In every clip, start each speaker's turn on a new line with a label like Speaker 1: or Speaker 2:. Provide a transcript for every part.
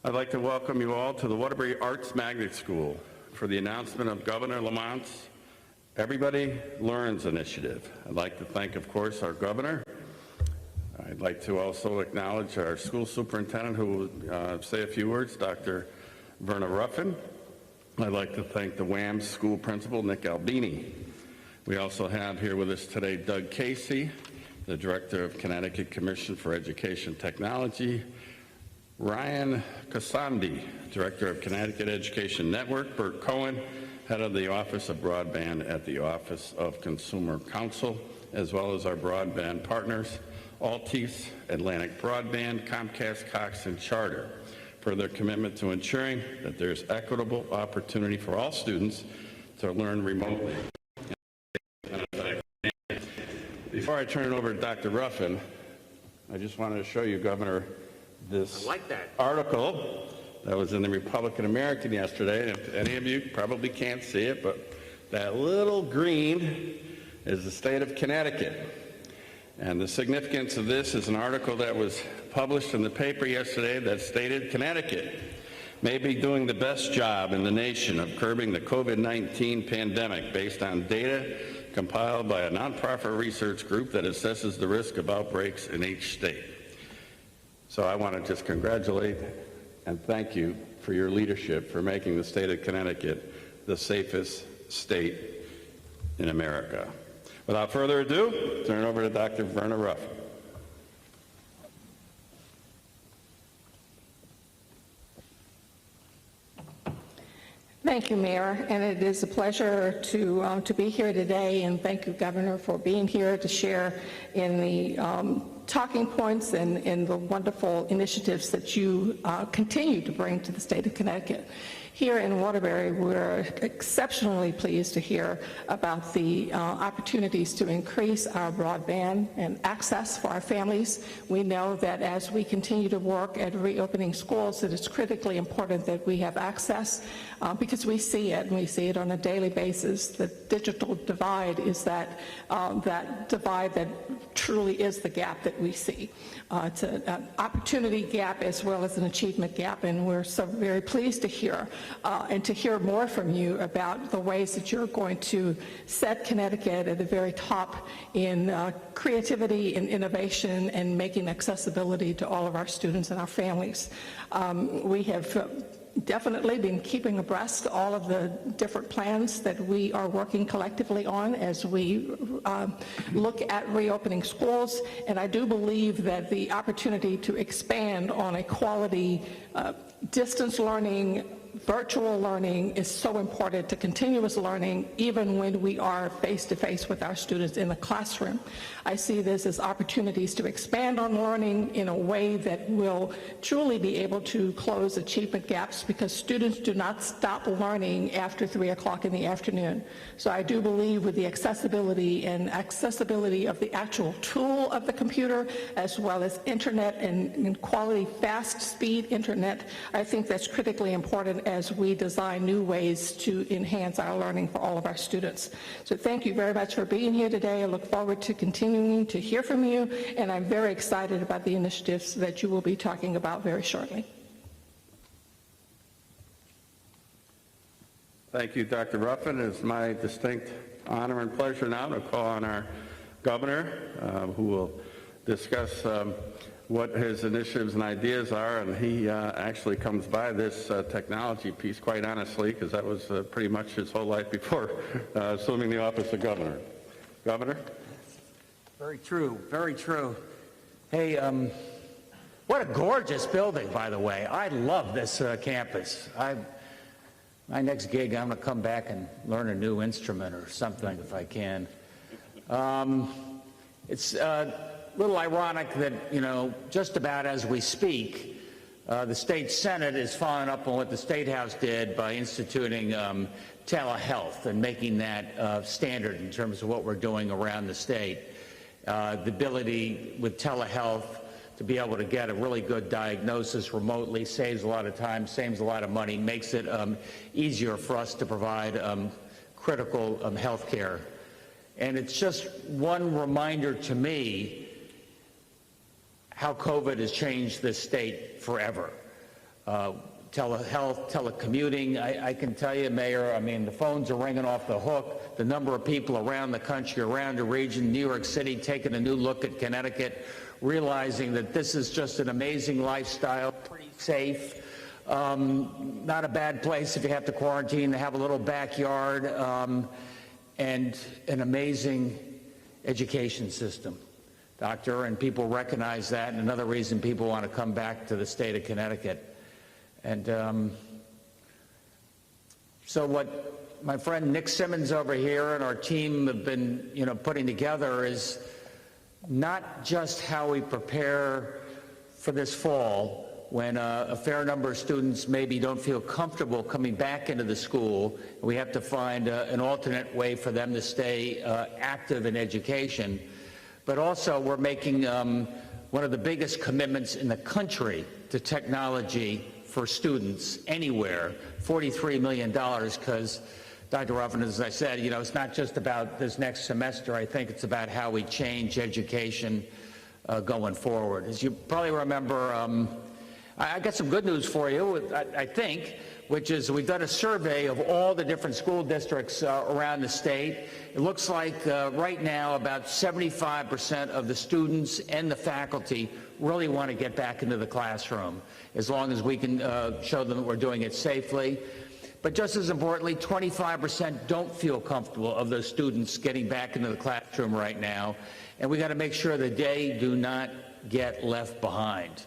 Speaker 1: I'd like to welcome you all to the Waterbury Arts Magnet School for the announcement of Governor Lamont's Everybody Learns initiative. I'd like to thank, of course, our governor. I'd like to also acknowledge our school superintendent who will say a few words, Dr. Verna Ruffin. I'd like to thank the WAMS school principal, Nick Albini. We also have here with us today Doug Casey, the director of Connecticut Commission for Education Technology, Ryan Cassidy, director of Connecticut Education Network, Bert Cohen, head of the Office of Broadband at the Office of Consumer Counsel, as well as our broadband partners, Altice, Atlantic Broadband, Comcast, Cox, and Charter, for their commitment to ensuring that there's equitable opportunity for all students to learn remotely. Before I turn it over to Dr. Ruffin, I just wanted to show you, Governor, this article that was in the Republican American yesterday. And if any of you probably can't see it, but that little green is the state of Connecticut. And the significance of this is an article that was published in the paper yesterday that stated Connecticut may be doing the best job in the nation of curbing the COVID-19 pandemic based on data compiled by a nonprofit research group that assesses the risk of outbreaks in each state. So I want to just congratulate and thank you for your leadership for making the state of Connecticut the safest state in America. Without further ado, turn it over to Dr. Verna Ruffin.
Speaker 2: Thank you, Mayor, and it is a pleasure to be here today, and thank you, Governor, for being here to share in the talking points and in the wonderful initiatives that you continue to bring to the state of Connecticut. Here in Waterbury, we're exceptionally pleased to hear about the opportunities to increase our broadband and access for our families. We know that as we continue to work at reopening schools, it is critically important that we have access because we see it, and we see it on a daily basis. The digital divide is that divide that truly is the gap that we see. It's an opportunity gap as well as an achievement gap, and we're so very pleased to hear and to hear more from you about the ways that you're going to set Connecticut at the very top in creativity and innovation and making accessibility to all of our students and our families. We have definitely been keeping abreast all of the different plans that we are working collectively on as we look at reopening schools, and I do believe that the opportunity to expand on a quality distance learning, virtual learning is so important to continuous learning even when we are face-to-face with our students in the classroom. I see this as opportunities to expand on learning in a way that will truly be able to close achievement gaps because students do not stop learning after 3 o'clock in the afternoon. So I do believe with the accessibility of the actual tool of the computer as well as internet and quality fast speed internet, I think that's critically important as we design new ways to enhance our learning for all of our students. So thank you very much for being here today. I look forward to continuing to hear from you, and I'm very excited about the initiatives that you will be talking about very shortly.
Speaker 1: Thank you, Dr. Ruffin. It's my distinct honor and pleasure now to call on our governor, who will discuss what his initiatives and ideas are, and he actually comes by this technology piece quite honestly, because that was pretty much his whole life before assuming the office of governor. Governor?
Speaker 3: Very true, very true. Hey, what a gorgeous building, by the way. I love this campus. My next gig, I'm going to come back and learn a new instrument or something if I can. It's little ironic that, just about as we speak, the state Senate is following up on what the State House did by instituting telehealth and making that standard in terms of what we're doing around the state. The ability with telehealth to be able to get a really good diagnosis remotely saves a lot of time, saves a lot of money, makes it easier for us to provide critical health care. And it's just one reminder to me how COVID has changed this state forever. telehealth, telecommuting. I can tell you, Mayor, I mean, the phones are ringing off the hook. The number of people around the country, around the region, New York City, taking a new look at Connecticut, realizing that this is just an amazing lifestyle, pretty safe, not a bad place if you have to quarantine, to have a little backyard, and an amazing education system, Doctor, and people recognize that, and another reason people want to come back to the state of Connecticut. And so what my friend Nick Simmons over here and our team have been, putting together is not just how we prepare for this fall when a fair number of students maybe don't feel comfortable coming back into the school. We have to find an alternate way for them to stay active in education. But also we're making one of the biggest commitments in the country to technology for students anywhere, $43 million, because Dr. Ruffin, as I said, it's not just about this next semester. I think it's about how we change education going forward. As you probably remember, I got some good news for you, I think, which is we've done a survey of all the different school districts around the state. It looks like right now about 75% of the students and the faculty really want to get back into the classroom, as long as we can show them that we're doing it safely. But just as importantly, 25% don't feel comfortable of those students getting back into the classroom right now, and we got to make sure that they do not get left behind.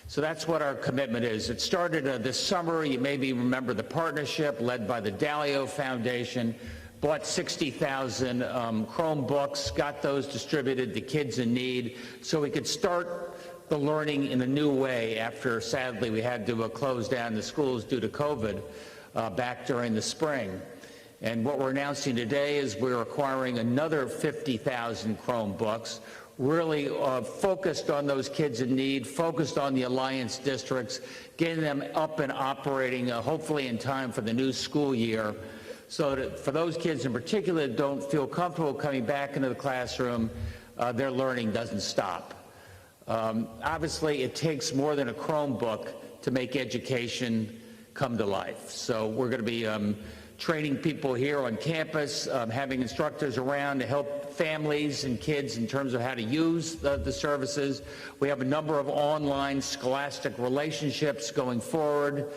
Speaker 3: So that's what our commitment is. It started this summer. You maybe remember the partnership led by the Dalio Foundation, bought 60,000 Chromebooks, got those distributed to kids in need so we could start the learning in a new way after, sadly, we had to close down the schools due to COVID back during the spring. And what we're announcing today is we're acquiring another 50,000 Chromebooks, really focused on those kids in need, focused on the Alliance districts, getting them up and operating, hopefully in time for the new school year, so that for those kids in particular that don't feel comfortable coming back into the classroom, their learning doesn't stop. Obviously, it takes more than a Chromebook to make education come to life. So we're going to be training people here on campus, having instructors around to help families and kids in terms of how to use the services. We have a number of online scholastic relationships going forward.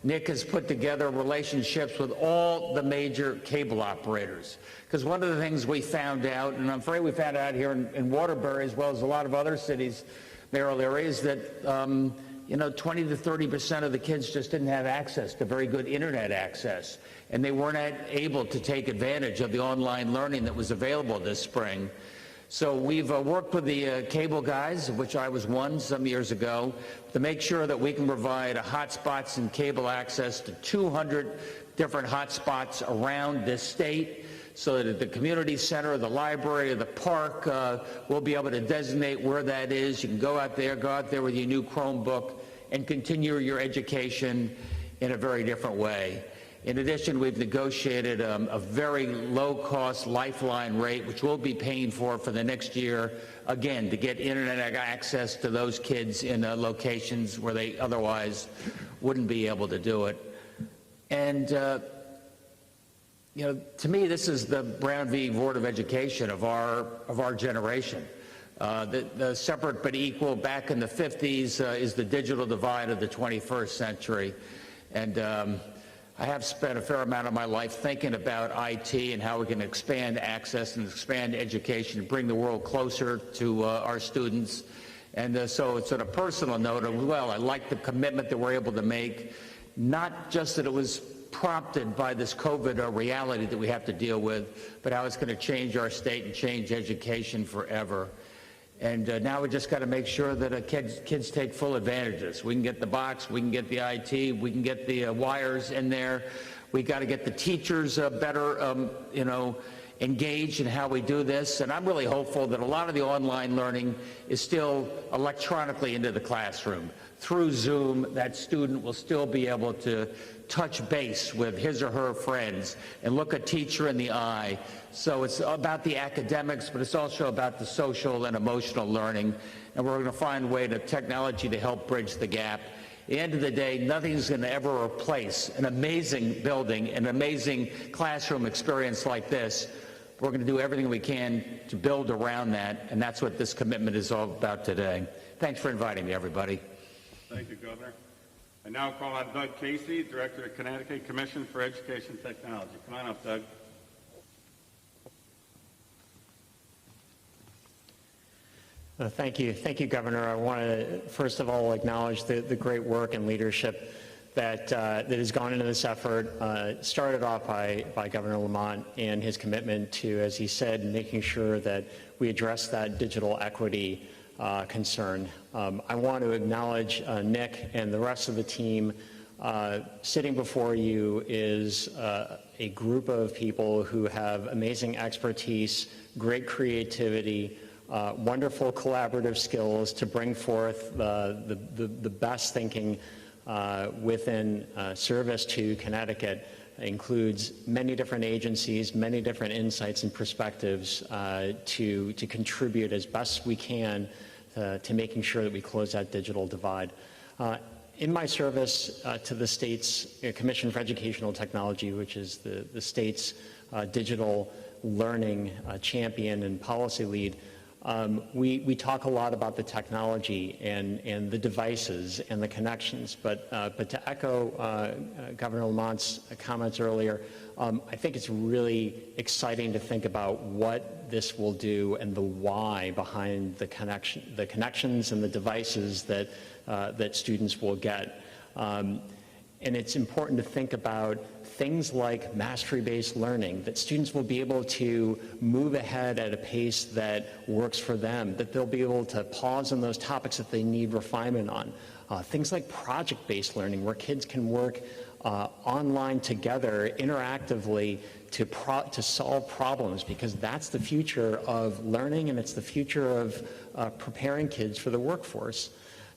Speaker 3: Nick has put together relationships with all the major cable operators. Because one of the things we found out, and I'm afraid we found out here in Waterbury, as well as a lot of other cities, Mayor O'Leary, is that 20 to 30% of the kids just didn't have access to very good internet access, and they weren't able to take advantage of the online learning that was available this spring. So we've worked with the cable guys, of which I was one some years ago, to make sure that we can provide hotspots and cable access to 200 different hotspots around this state, so that at the community center, the library, or the park, we'll be able to designate where that is. You can go out there with your new Chromebook and continue your education in a very different way. In addition, we've negotiated a very low-cost lifeline rate, which we'll be paying for the next year, again, to get internet access to those kids in locations where they otherwise wouldn't be able to do it. And to me, this is the Brown v. Board of Education of our generation. The separate but equal back in the 50s is the digital divide of the 21st century. And I have spent a fair amount of my life thinking about IT and how we can expand access and expand education and bring the world closer to our students. And so it's on a personal note as well. I like the commitment that we're able to make, not just that it was prompted by this COVID reality that we have to deal with, but how it's going to change our state and change education forever. And now we just got to make sure that kids take full advantages. We can get the box, we can get the IT, we can get the wires in there. We got to get the teachers better, engaged in how we do this. And I'm really hopeful that a lot of the online learning is still electronically into the classroom. Through Zoom, that student will still be able to touch base with his or her friends and look a teacher in the eye. So it's about the academics, but it's also about the social and emotional learning. And we're going to find a way to technology to help bridge the gap At the end of the day, nothing's going to ever replace an amazing building, an amazing classroom experience like this. We're going to do everything we can to build around that, and that's what this commitment is all about today. Thanks for inviting me, everybody.
Speaker 1: Thank you, Governor. I now call on Doug Casey, Director of Connecticut Commission for Education Technology. Come on up, Doug.
Speaker 4: Thank you, Governor. I want to first of all acknowledge the great work and leadership that has gone into this effort. Started off by Governor Lamont and his commitment to, as he said, making sure that we address that digital equity concern. I want to acknowledge Nick and the rest of the team. Sitting before you is a group of people who have amazing expertise, great creativity, wonderful collaborative skills to bring forth the best thinking within service to Connecticut. It includes many different agencies, many different insights and perspectives to contribute as best we can to making sure that we close that digital divide. In my service to the state's Commission for Educational Technology, which is the state's digital learning champion and policy lead, we talk a lot about the technology and the devices and the connections, but to echo Governor Lamont's comments earlier, I think it's really exciting to think about what this will do and the why behind the connections and the devices that students will get. And it's important to think about things like mastery-based learning, that students will be able to move ahead at a pace that works for them, that they'll be able to pause on those topics that they need refinement on. Things like project-based learning, where kids can work online together interactively to solve problems, because that's the future of learning and it's the future of preparing kids for the workforce.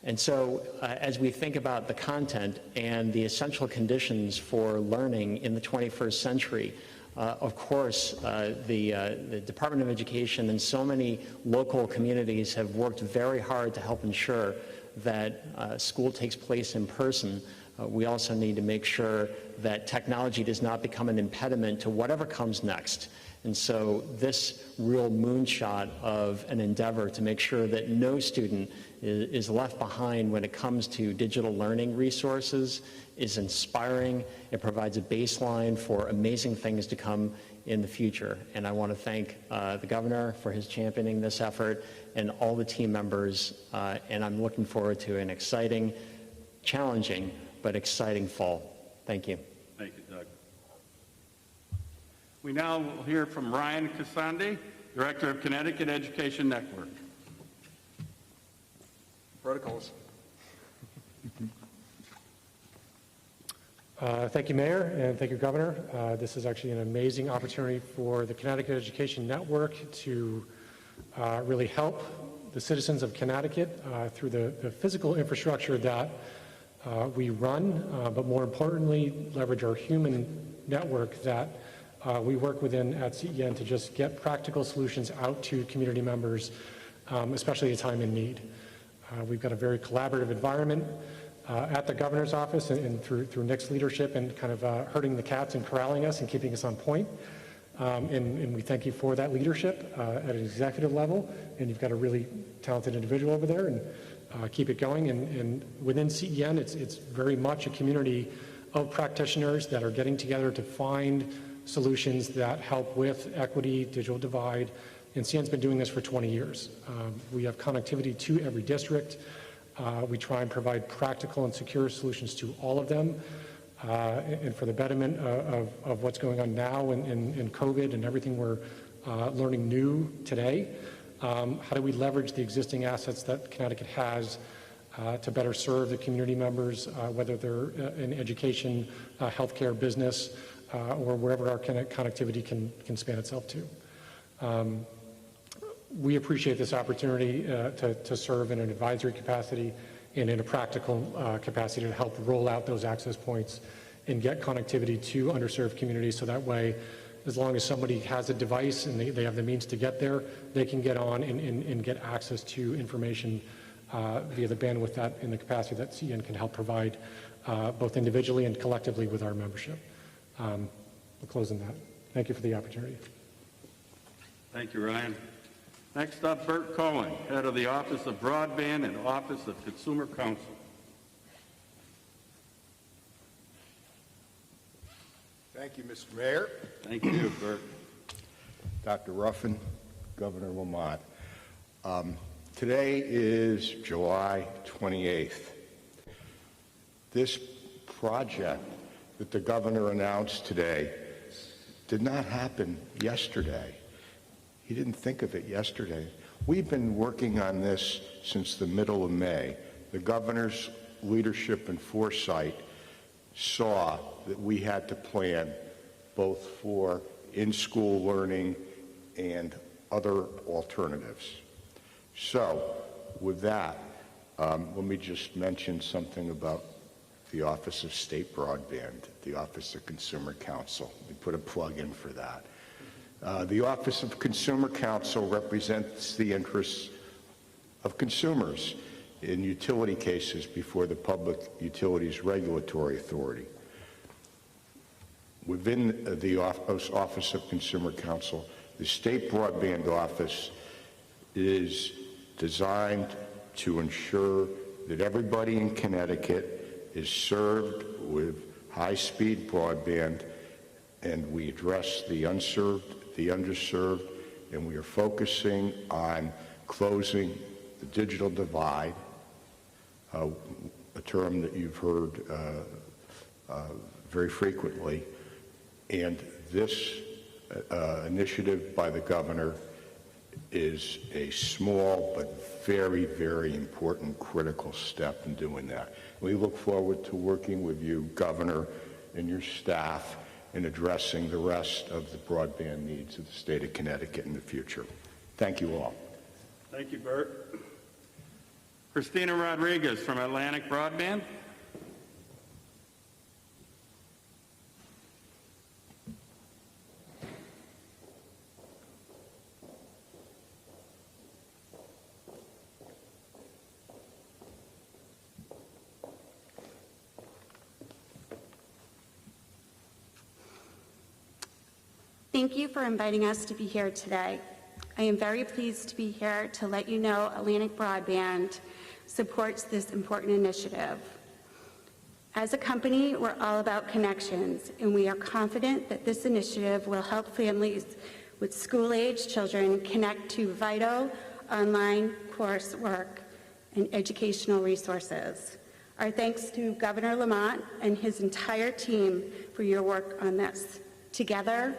Speaker 4: And so as we think about the content and the essential conditions for learning in the 21st century, of course, the Department of Education and so many local communities have worked very hard to help ensure that school takes place in person. We also need to make sure that technology does not become an impediment to whatever comes next. And so this real moonshot of an endeavor to make sure that no student is left behind when it comes to digital learning resources is inspiring. It provides a baseline for amazing things to come in the future. And I want to thank the governor for his championing this effort and all the team members. And I'm looking forward to an exciting, challenging, but exciting fall. Thank you.
Speaker 1: Thank you, Doug. We now will hear from Ryan Cassidy, Director of Connecticut Education Network.
Speaker 5: Protocols. Thank you, Mayor, and thank you, Governor. This is actually an amazing opportunity for the Connecticut Education Network to really help the citizens of Connecticut through the physical infrastructure that we run, but more importantly, leverage our human network that we work within at CEN to just get practical solutions out to community members, especially at a time in need. We've got a very collaborative environment at the governor's office and through Nick's leadership and kind of herding the cats and corralling us and keeping us on point. And we thank you for that leadership at an executive level. And you've got a really talented individual over there, and keep it going. And within CEN, it's very much a community of practitioners that are getting together to find solutions that help with equity, digital divide, and CN's been doing this for 20 years. We have connectivity to every district. We try and provide practical and secure solutions to all of them, and for the betterment of what's going on now in COVID and everything we're learning new today. How do we leverage the existing assets that Connecticut has to better serve the community members, whether they're in education, healthcare, business, or wherever our connectivity can span itself to. We appreciate this opportunity to serve in an advisory capacity and in a practical capacity to help roll out those access points and get connectivity to underserved communities, so that way, as long as somebody has a device and they have the means to get there, they can get on and get access to information via the bandwidth that in the capacity that CN can help provide both individually and collectively with our membership. We'll close on that. Thank you for the opportunity.
Speaker 1: Thank you, Ryan. Next up, Bert Cohen, head of the Office of Broadband and Office of Consumer Counsel.
Speaker 6: Thank you, Mr. Mayor.
Speaker 1: Thank you, Bert.
Speaker 6: Dr. Ruffin, Governor Lamont. Today is July 28th. This project that the governor announced today did not happen yesterday. He didn't think of it yesterday. We've been working on this since the middle of May. The governor's leadership and foresight saw that we had to plan both for in-school learning and other alternatives. So, with that, let me just mention something about the Office of State Broadband, the Office of Consumer Counsel. We put a plug in for that. The Office of Consumer Counsel represents the interests of consumers in utility cases before the Public Utilities Regulatory Authority. Within the Office of Consumer Counsel, the State Broadband Office is designed to ensure that everybody in Connecticut is served with high-speed broadband, and we address the unserved, the underserved, and we are focusing on closing the digital divide, a term that you've heard very frequently. And this initiative by the governor is a small but very, very important critical step in doing that. We look forward to working with you, Governor, and your staff in addressing the rest of the broadband needs of the state of Connecticut in the future. Thank you all.
Speaker 1: Thank you, Bert. Christina Rodriguez from Atlantic Broadband.
Speaker 7: Thank you for inviting us to be here today. I am very pleased to be here to let you know Atlantic Broadband supports this important initiative. As a company, we're all about connections, and we are confident that this initiative will help families with school-age children connect to vital online coursework and educational resources. Our thanks to Governor Lamont and his entire team for your work on this. Together,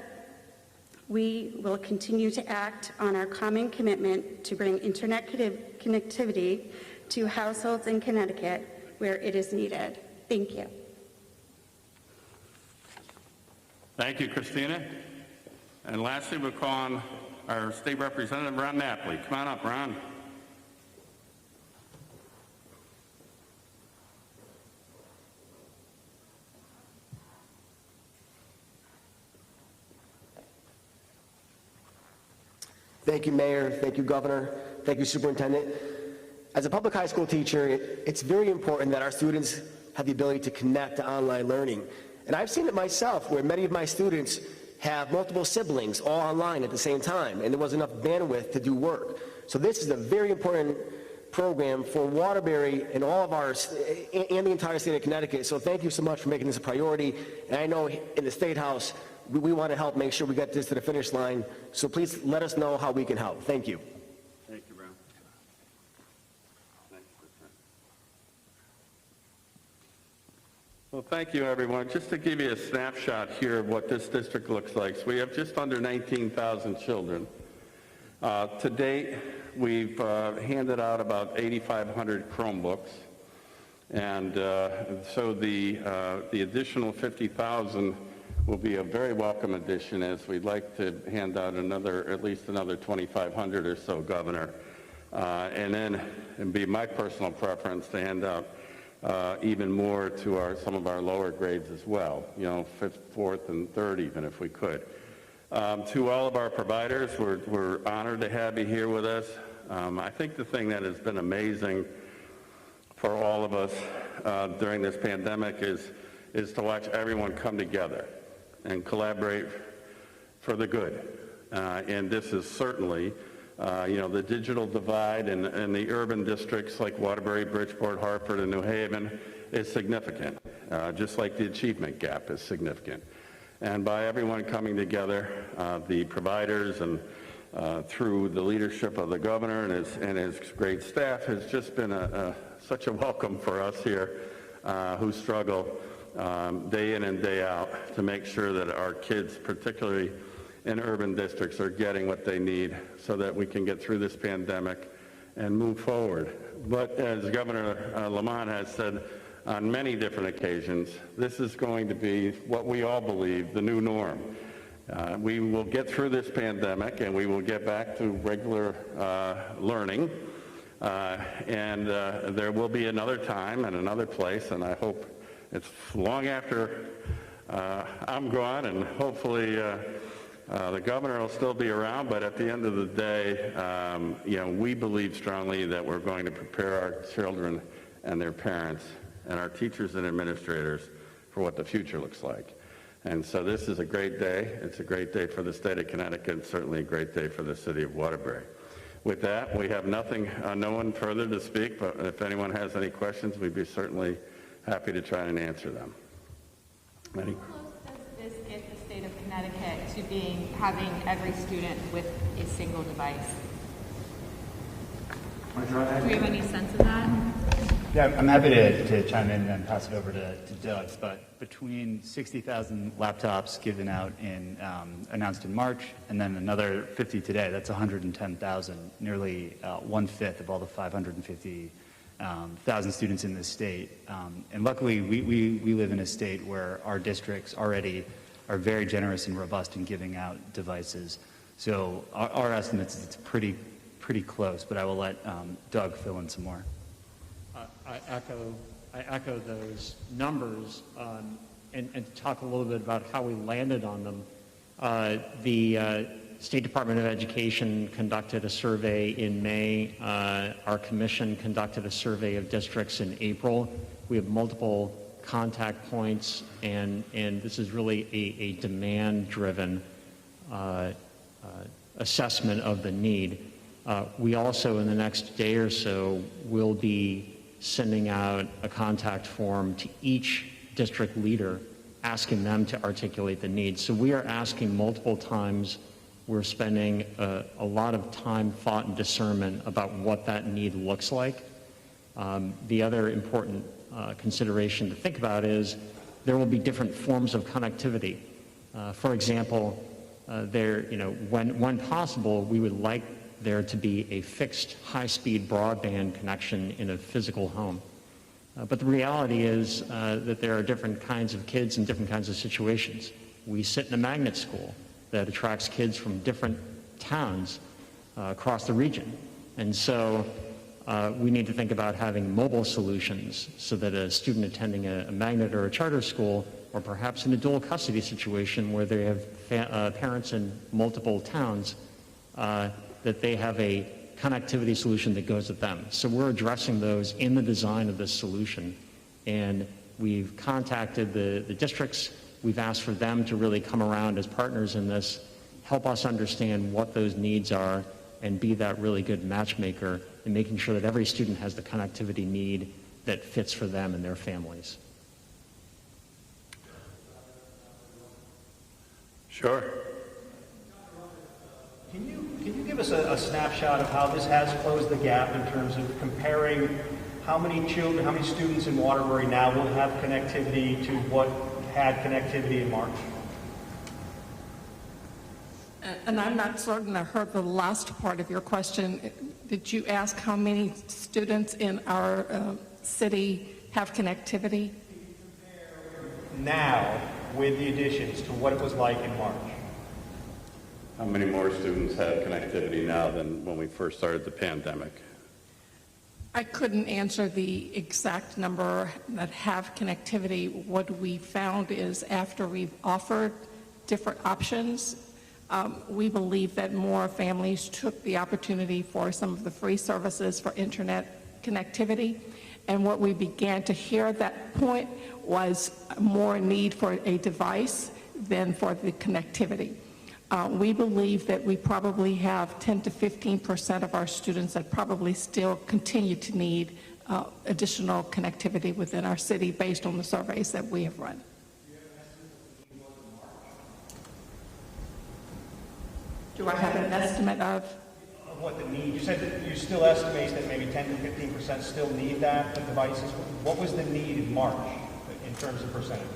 Speaker 7: we will continue to act on our common commitment to bring internet connectivity to households in Connecticut where it is needed. Thank you.
Speaker 1: Thank you, Christina. And lastly, we'll call on our State Representative, Ron Napoli. Come on up, Ron.
Speaker 8: Thank you, Mayor. Thank you, Governor. Thank you, Superintendent. As a public high school teacher, it's very important that our students have the ability to connect to online learning. And I've seen it myself, where many of my students have multiple siblings all online at the same time, and there wasn't enough bandwidth to do work. So this is a very important program for Waterbury and all of our, and the entire state of Connecticut. So thank you so much for making this a priority. And I know in the State House, we want to help make sure we get this to the finish line. So please let us know how we can help. Thank you.
Speaker 1: Thank you, Ron. Well, thank you, everyone. Just to give you a snapshot here of what this district looks like. So we have just under 19,000 children. To date, we've handed out about 8,500 Chromebooks. And so the additional 50,000 will be a very welcome addition, as we'd like to hand out at least another 2,500 or so, Governor. And then it'd be my personal preference to hand out even more to some of our lower grades as well, you know, 5th, 4th, and 3rd even, if we could. To all of our providers, we're honored to have you here with us. I think the thing that has been amazing for all of us during this pandemic is to watch everyone come together and collaborate for the good. And this is certainly, the digital divide in the urban districts like Waterbury, Bridgeport, Hartford, and New Haven is significant, just like the achievement gap is significant. And by everyone coming together, the providers and through the leadership of the governor and his great staff has just been such a welcome for us here who struggle day in and day out to make sure that our kids, particularly in urban districts, are getting what they need so that we can get through this pandemic and move forward. But as Governor Lamont has said on many different occasions, this is going to be what we all believe, the new norm. We will get through this pandemic and we will get back to regular learning. And there will be another time and another place, and I hope it's long after I'm gone, and hopefully the governor will still be around, but at the end of the day, we believe strongly that we're going to prepare our children and their parents and our teachers and administrators for what the future looks like. And so this is a great day. It's a great day for the state of Connecticut, and certainly a great day for the city of Waterbury. With that, we have no one further to speak, but if anyone has any questions, we'd be certainly happy to try and answer them. Any?
Speaker 9: How close does this get the state of Connecticut to having every student with a single device? Do we have any sense of that?
Speaker 10: Yeah, I'm happy to chime in and pass it over to Doug, but between 60,000 laptops given out announced in March, and then another 50 today, that's 110,000, nearly 1/5 of all the 550,000 students in this state. And luckily, we live in a state where our districts already are very generous and robust in giving out devices. So our estimates is it's pretty close, but I will let Doug fill in some more.
Speaker 4: I echo those numbers, and to talk a little bit about how we landed on them. The State Department of Education conducted a survey in May. Our commission conducted a survey of districts in April. We have multiple contact points, and this is really a demand-driven assessment of the need. We also, in the next day or so, will be sending out a contact form to each district leader, asking them to articulate the needs. So we are asking multiple times. We're spending a lot of time, thought, and discernment about what that need looks like. The other important consideration to think about is there will be different forms of connectivity. For example, when possible, we would like there to be a fixed high-speed broadband connection in a physical home. But the reality is that there are different kinds of kids in different kinds of situations. We sit in a magnet school that attracts kids from different towns across the region. And so we need to think about having mobile solutions so that a student attending a magnet or a charter school, or perhaps in a dual custody situation where they have parents in multiple towns, that they have a connectivity solution that goes with them. So we're addressing those in the design of this solution. And we've contacted the districts. We've asked for them to really come around as partners in this, help us understand what those needs are, and be that really good matchmaker in making sure that every student has the connectivity need that fits for them and their families.
Speaker 1: Sure.
Speaker 11: Can you give us a snapshot of how this has closed the gap in terms of comparing how many children, how many students in Waterbury now will have connectivity to what had connectivity in March?
Speaker 2: And I'm not certain I heard the last part of your question. Did you ask how many students in our city have connectivity?
Speaker 11: Now, with the additions, to what it was like in March?
Speaker 1: How many more students have connectivity now than when we first started the pandemic?
Speaker 2: I couldn't answer the exact number that have connectivity. What we found is after we've offered different options, We believe that more families took the opportunity for some of the free services for internet connectivity. And what we began to hear at that point was more need for a device than for the connectivity. We believe that we probably have 10 to 15% of our students that probably still continue to need additional connectivity within our city based on the surveys that we have run. Do I have an estimate of
Speaker 11: what the need? You said that you still estimate that maybe 10 to 15% still need that, the devices. What was the need in March in terms of percentage?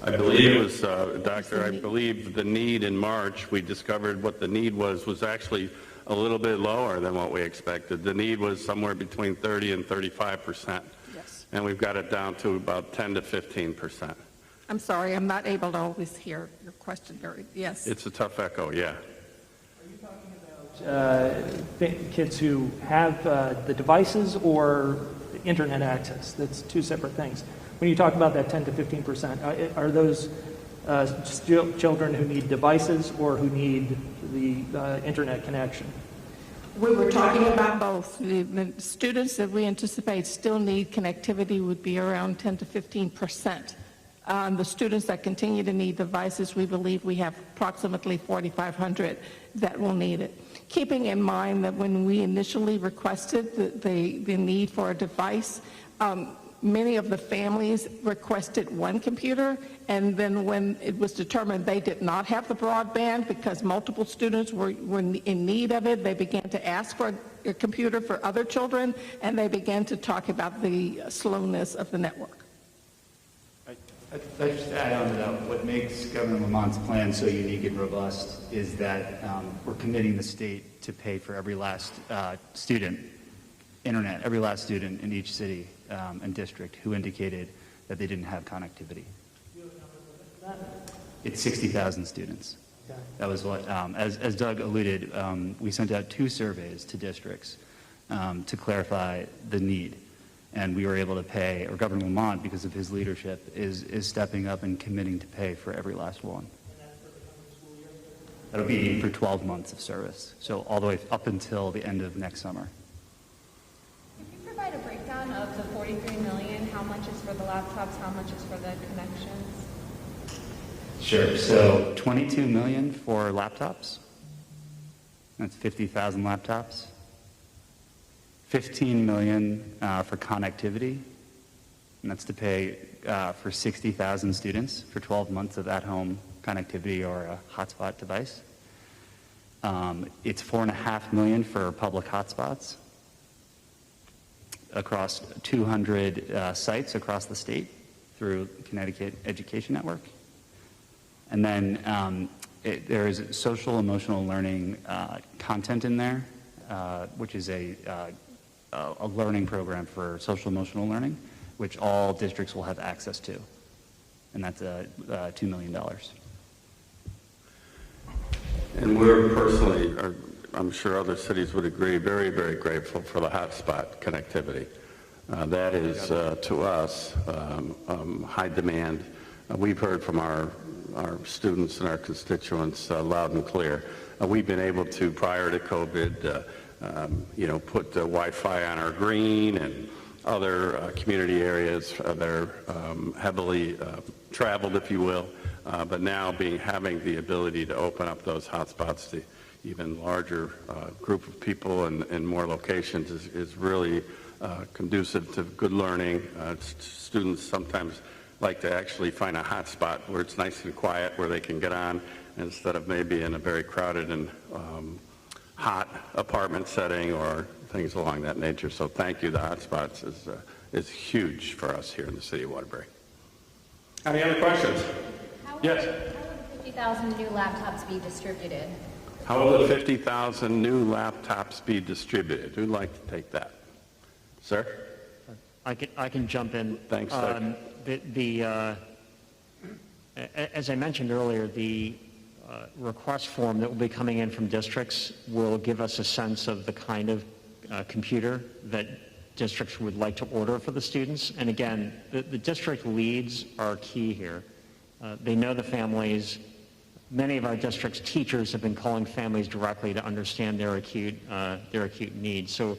Speaker 1: I believe it was, Doctor, I believe the need in March, we discovered what the need was actually a little bit lower than what we expected. The need was somewhere between 30 and 35%.
Speaker 2: Yes.
Speaker 1: And we've got it down to about 10 to 15%.
Speaker 2: I'm sorry, I'm not able to always hear your question very, yes.
Speaker 1: It's a tough echo, yeah.
Speaker 12: Are you talking about kids who have the devices or internet access? That's two separate things. When you talk about that 10 to 15%, are those children who need devices or who need the internet connection?
Speaker 2: We were talking about both. The students that we anticipate still need connectivity would be around 10 to 15%. The students that continue to need devices, we believe we have approximately 4,500 that will need it. Keeping in mind that when we initially requested the need for a device, many of the families requested one computer, and then when it was determined they did not have the broadband because multiple students were in need of it, they began to ask for a computer for other children, and they began to talk about the slowness of the network.
Speaker 10: I'd just add on to that, what makes Governor Lamont's plan so unique and robust is that we're committing the state to pay for every last student, internet, every last student in each city and district who indicated that they didn't have connectivity. It's 60,000 students. Okay. That was what, as Doug alluded, we sent out 2 surveys to districts to clarify the need. And we were able to pay, or Governor Lamont, because of his leadership, is stepping up and committing to pay for every last one. That'll be for 12 months of service, so all the way up until the end of next summer.
Speaker 9: Could you provide a breakdown of the $43 million? How much is for the laptops? How much is for the connections?
Speaker 10: Sure. So 22 million for laptops. That's 50,000 laptops. 15 million for connectivity, and that's to pay for 60,000 students for 12 months of at-home connectivity or a hotspot device. It's $4.5 million for public hotspots across 200 sites across the state through Connecticut Education Network. And then there is social emotional learning content in there, which is a learning program for social emotional learning, which all districts will have access to. And that's $2 million.
Speaker 1: And we're personally, or I'm sure other cities would agree, very, very grateful for the hotspot connectivity. That is, to us, high demand. We've heard from our students and our constituents loud and clear. We've been able to, prior to COVID, put the Wi-Fi on our green and other community areas that are heavily traveled, if you will. But now having the ability to open up those hotspots to even larger group of people and more locations is really conducive to good learning. Students sometimes like to actually find a hotspot where it's nice and quiet, where they can get on instead of maybe in a very crowded and hot apartment setting or things along that nature. So thank you. The hotspots is huge for us here in the city of Waterbury. Any other questions? Yes.
Speaker 13: How will the 50,000 new laptops be distributed?
Speaker 1: How will the 50,000 new laptops be distributed? Who'd like to take that? Sir?
Speaker 4: I can jump in.
Speaker 1: Thanks, Doug.
Speaker 4: As I mentioned earlier, the request form that will be coming in from districts will give us a sense of the kind of computer that districts would like to order for the students. And again, the district leads are key here. They know the families, many of our district's teachers have been calling families directly to understand their acute needs. So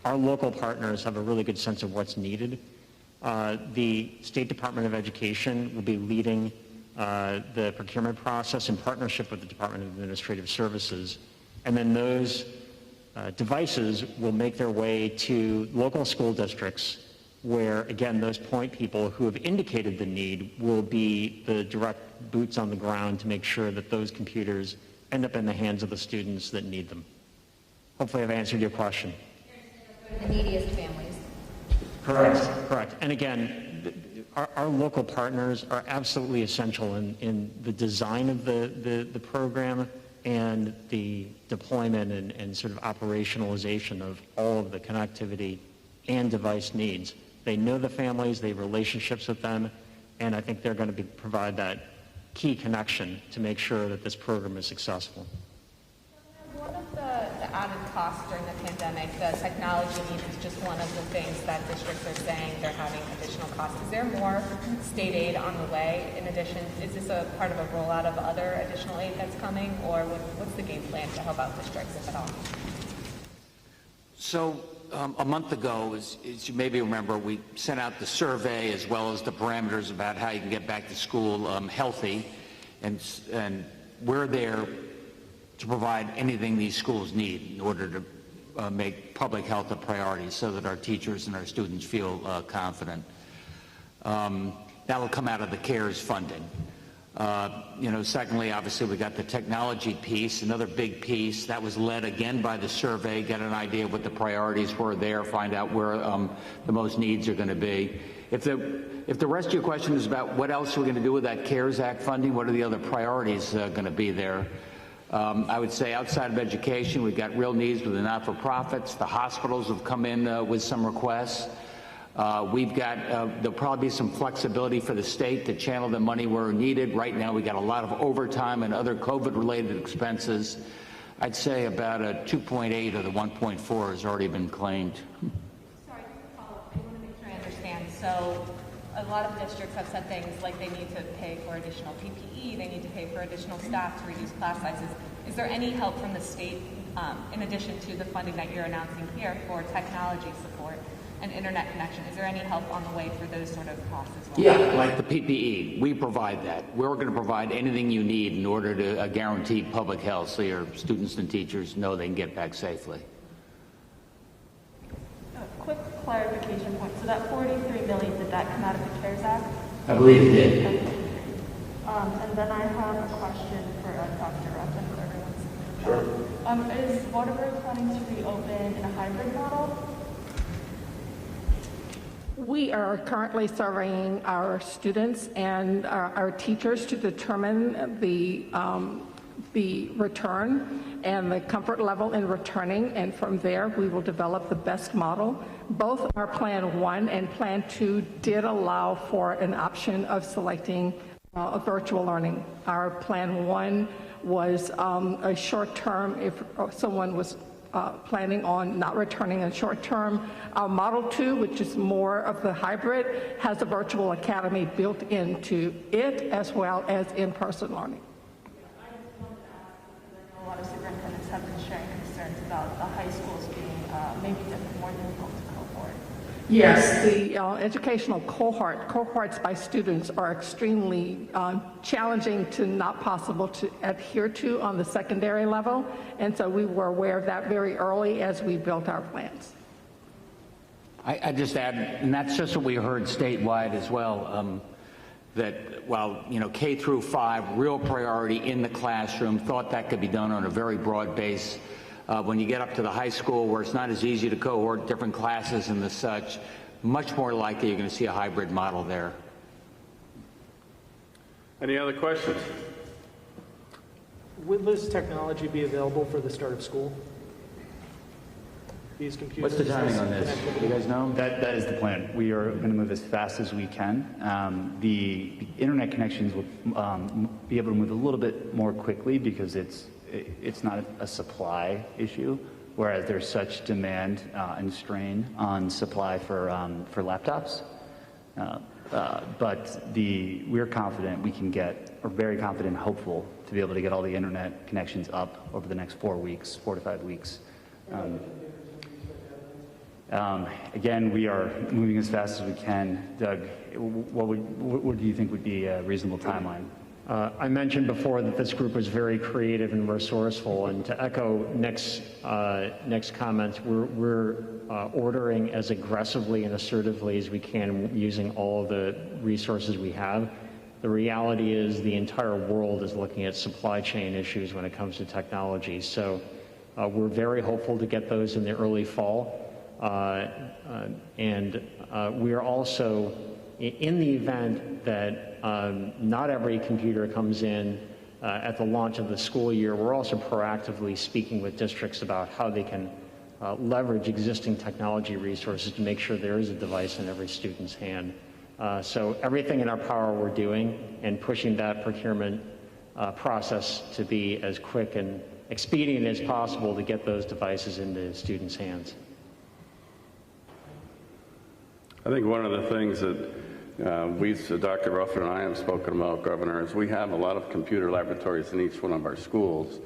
Speaker 4: our local partners have a really good sense of what's needed. The State Department of Education will be leading the procurement process in partnership with the Department of Administrative Services. And then those devices will make their way to local school districts where, again, those point people who have indicated the need will be the direct boots on the ground to make sure that those computers end up in the hands of the students that need them. Hopefully I've answered your question.
Speaker 13: The neediest families.
Speaker 4: Correct. And again, our local partners are absolutely essential in the design of the program and the deployment and sort of operationalization of all of the connectivity and device needs. They know the families, they have relationships with them, and I think they're going to provide that key connection to make sure that this program is successful.
Speaker 9: One of the added costs during the pandemic, the technology need is just one of the things that districts are saying they're having additional costs. Is there more state aid on the way? In addition, is this a part of a rollout of other additional aid that's coming, or what's the game plan to help out districts, if at all?
Speaker 3: So a month ago, as you maybe remember, we sent out the survey as well as the parameters about how you can get back to school healthy, and we're there to provide anything these schools need in order to make public health a priority so that our teachers and our students feel confident. That'll come out of the CARES funding. Secondly, obviously, we got the technology piece, another big piece that was led again by the survey, get an idea of what the priorities were there, find out where the most needs are going to be. If the rest of your question is about what else we're going to do with that CARES Act funding, what are the other priorities going to be there? I would say outside of education, we've got real needs with the not-for-profits. The hospitals have come in with some requests. There'll probably be some flexibility for the state to channel the money where needed. Right now, we got a lot of overtime and other COVID-related expenses. I'd say about a 2.8 of the 1.4 has already been claimed.
Speaker 9: Sorry, to follow up. I want to make sure I understand. So a lot of districts have said things like they need to pay for additional PPE, they need to pay for additional staff to reduce class sizes. Is there any help from the state, in addition to the funding that you're announcing here, for technology support and internet connection? Is there any help on the way for those sort of costs as well?
Speaker 3: Yeah, like the PPE, we provide that. We're going to provide anything you need in order to guarantee public health so your students and teachers know they can get back safely.
Speaker 14: A quick clarification point. So that $43 million, did that come out of the CARES Act?
Speaker 3: I believe it did.
Speaker 14: Okay. And then I have a question for Dr. Ruffin, for everyone's. Sure. Is Waterbury planning to reopen in a hybrid model?
Speaker 2: We are currently surveying our students and our teachers to determine the return and the comfort level in returning, and from there we will develop the best model. Both our Plan 1 and Plan 2 did allow for an option of selecting virtual learning. Our Plan 1 was a short term if someone was planning on not returning in short term. Our Model 2, which is more of the hybrid, has a virtual academy built into it as well as in-person learning.
Speaker 14: I just wanted to ask, because I know a lot of superintendents have been sharing concerns about the high schools being maybe more difficult to cohort.
Speaker 2: Yes, the educational cohorts by students are extremely challenging to not possible to adhere to on the secondary level, and so we were aware of that very early as we built our plans.
Speaker 3: I just add, and that's just what we heard statewide as well, that while, K through 5, real priority in the classroom, thought that could be done on a very broad base. When you get up to the high school where it's not as easy to cohort different classes and the such, much more likely you're going to see a hybrid model there.
Speaker 1: Any other questions?
Speaker 12: Will this technology be available for the start of school? These computers?
Speaker 3: What's the timing on this? Do you guys know?
Speaker 10: That is the plan. We are going to move as fast as we can. The internet connections will be able to move a little bit more quickly because it's not a supply issue, whereas there's such demand and strain on supply for laptops. But we're confident we can get, or very confident and hopeful to be able to get all the internet connections up over the next 4 to 5 weeks. Again, we are moving as fast as we can. Doug, what do you think would be a reasonable timeline?
Speaker 4: I mentioned before that this group was very creative and resourceful, and to echo Nick's comments, we're ordering as aggressively and assertively as we can using all of the resources we have. The reality is the entire world is looking at supply chain issues when it comes to technology, so we're very hopeful to get those in the early fall, and we are also, in the event that not every computer comes in at the launch of the school year, we're also proactively speaking with districts about how they can leverage existing technology resources to make sure there is a device in every student's hand. So everything in our power we're doing, and pushing that procurement process to be as quick and expedient as possible to get those devices into students' hands.
Speaker 1: I think one of the things that Dr. Ruffin and I have spoken about, Governor, is we have a lot of computer laboratories in each one of our schools.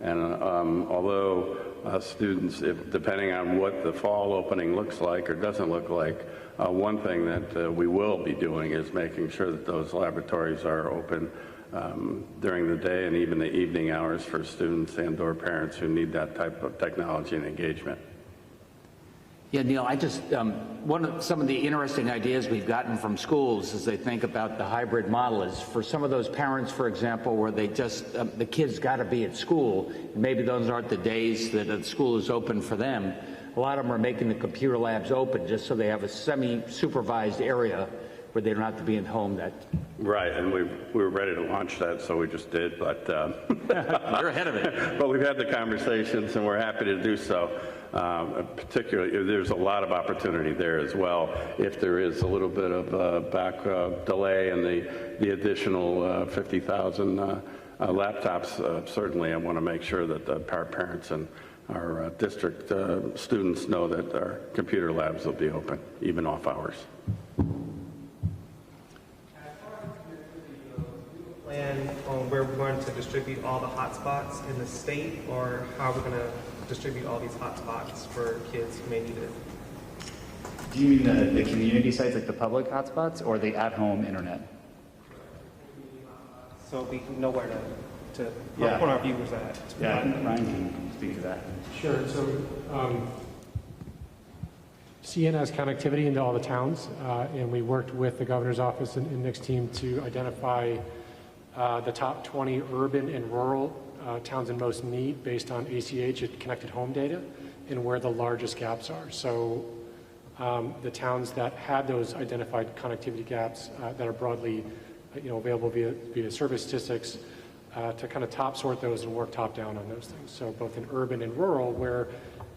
Speaker 1: And although students, depending on what the fall opening looks like or doesn't look like, one thing that we will be doing is making sure that those laboratories are open during the day and even the evening hours for students and/or parents who need that type of technology and engagement.
Speaker 3: Yeah, Neil, I just, some of the interesting ideas we've gotten from schools as they think about the hybrid model is for some of those parents, for example, where they just, the kids got to be at school, and maybe those aren't the days that the school is open for them. A lot of them are making the computer labs open just so they have a semi-supervised area where they don't have to be at home.
Speaker 1: Right, and we were ready to launch that, so we just did, but
Speaker 3: you're ahead of it.
Speaker 1: But we've had the conversations, and we're happy to do so. Particularly, there's a lot of opportunity there as well. If there is a little bit of back delay in the additional 50,000 laptops, certainly I want to make sure that our parents and our district students know that our computer labs will be open, even off hours.
Speaker 15: Plan on where we're going to distribute all the hotspots in the state, or how we're going to distribute all these hotspots for kids who may need it?
Speaker 10: Do you mean the community sites, like the public hotspots, or the at-home internet?
Speaker 15: So we know where to point our viewers at.
Speaker 10: Yeah, Ryan can speak to that.
Speaker 5: Sure. So CN has connectivity into all the towns, and we worked with the governor's office and Nick's team to identify the top 20 urban and rural towns in most need based on ACH and connected home data, and where the largest gaps are. So the towns that had those identified connectivity gaps that are broadly available via service statistics, to kind of top sort those and work top down on those things. So both in urban and rural, where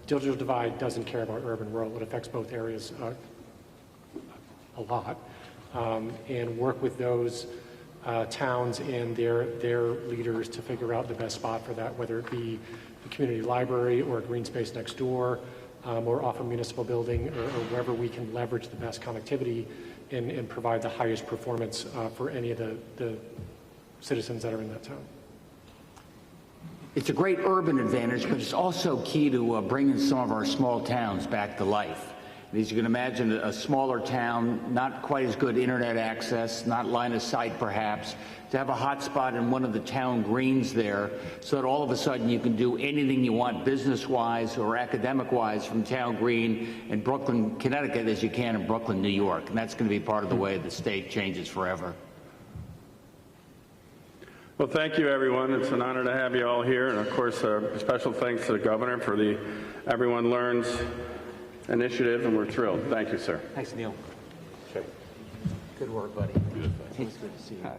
Speaker 5: digital divide doesn't care about urban rural, it affects both areas a lot, and work with those towns and their leaders to figure out the best spot for that, whether it be the community library or a green space next door, or off a municipal building, or wherever we can leverage the best connectivity and provide the highest performance for any of the citizens that are in that town.
Speaker 3: It's a great urban advantage, but it's also key to bringing some of our small towns back to life. As you can imagine, a smaller town, not quite as good internet access, not line of sight perhaps, to have a hotspot in one of the town greens there so that all of a sudden you can do anything you want business-wise or academic-wise from town green in Brooklyn, Connecticut as you can in Brooklyn, New York. And that's going to be part of the way the state changes forever.
Speaker 1: Well, thank you, everyone. It's an honor to have you all here. And, of course, a special thanks to the governor for the Everyone Learns initiative, and we're thrilled. Thank you, sir.
Speaker 3: Thanks, Neil.
Speaker 1: Okay.
Speaker 3: Good work, buddy. It's good to see you.